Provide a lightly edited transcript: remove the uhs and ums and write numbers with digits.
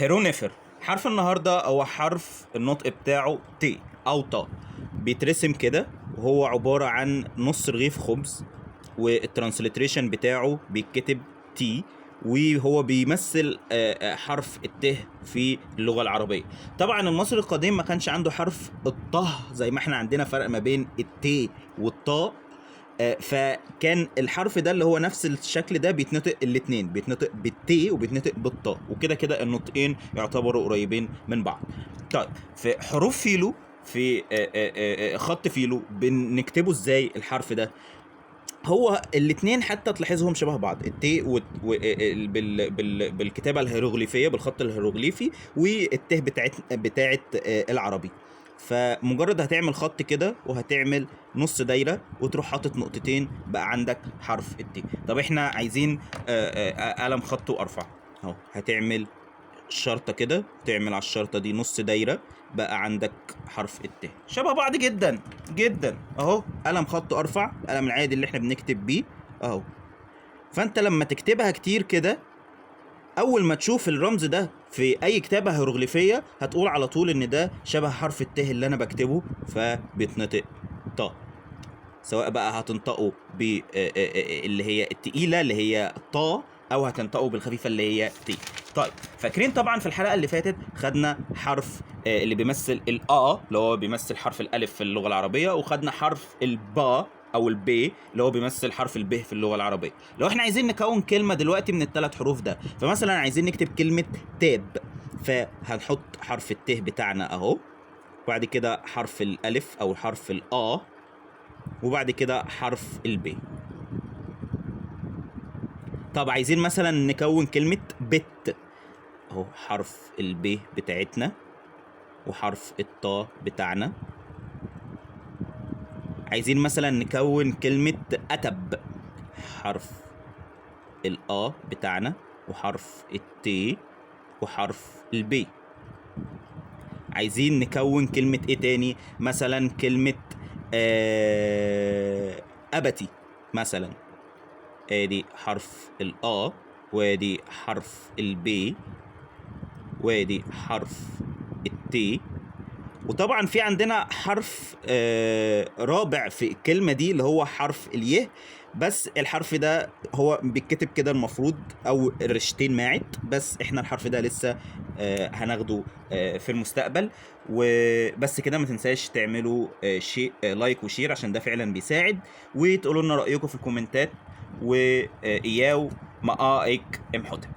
هيرونيفر. حرف النهارده هو حرف النطق بتاعه ت او ط، بيترسم كده وهو عباره عن نص رغيف خبز، والترانسليتريشن بتاعه بيتكتب تي، وهو بيمثل حرف الت في اللغه العربيه. طبعا المصري القديم ما كانش عنده حرف الطه زي ما احنا عندنا فرق ما بين الت والطاء، فكان الحرف ده اللي هو نفس الشكل ده بيتنطق الاثنين، بيتنطق بالتي وبيتنطق بالطاء، وكده كده النطقين يعتبروا قريبين من بعض. طيب في حروف فيلو، في خط فيلو بنكتبه ازاي الحرف ده؟ هو الاثنين حتى تلاحظهم شبه بعض، التي بالكتابه الهيروغليفيه بالخط الهيروغليفي، والت بتاعت العربي. فمجرد هتعمل خط كده وهتعمل نص دايره وتروح حاطط نقطتين، بقى عندك حرف التي. طب احنا عايزين قلم خط وارفع، اهو هتعمل شرطه كده، تعمل على الشرطه دي نص دايره، بقى عندك حرف الت. شبه بعض جدا جدا اهو، قلم خط ارفع، القلم العادي اللي احنا بنكتب بيه اهو. فانت لما تكتبها كتير كده، اول ما تشوف الرمز ده في اي كتابه هيروغليفيه هتقول على طول ان ده شبه حرف الت اللي انا بكتبه، فبيتنطق ط. سواء بقى هتنطقه اللي هي التقيله اللي هي طا، او هتنطقه بالخفيفه اللي هي تي. طيب فاكرين طبعا في الحلقه اللي فاتت خدنا حرف اللي بيمثل الآ اللي هو بيمثل حرف الالف في اللغه العربيه، وخدنا حرف البا او البي اللي هو بيمثل حرف الب في اللغه العربيه. لو احنا عايزين نكون كلمه دلوقتي من الثلاث حروف ده، فمثلا عايزين نكتب كلمه تاب، فهنحط حرف الت بتاعنا اهو، وبعد كده حرف الالف او حرف الآ، وبعد كده حرف الب. طب عايزين مثلا نكون كلمة بت، اهو حرف الب بتاعتنا وحرف الطا بتاعنا. عايزين مثلا نكون كلمة أتب، حرف الآ بتاعنا وحرف الت وحرف الب. عايزين نكون كلمة ايه تاني؟ مثلا كلمة أبتي مثلا، ادي حرف الآ وادي حرف البي وادي حرف التي. وطبعا في عندنا حرف رابع في الكلمة دي اللي هو حرف اليه، بس الحرف ده هو بيتكتب كده المفروض، او الرشتين ماعت، بس احنا الحرف ده لسه هناخده في المستقبل. وبس كده، ما تنساش تعملوا شيء لايك وشير عشان ده فعلا بيساعد، وتقولوا لنا رأيكم في الكومنتات. وإياو ما إيك إمحوتك.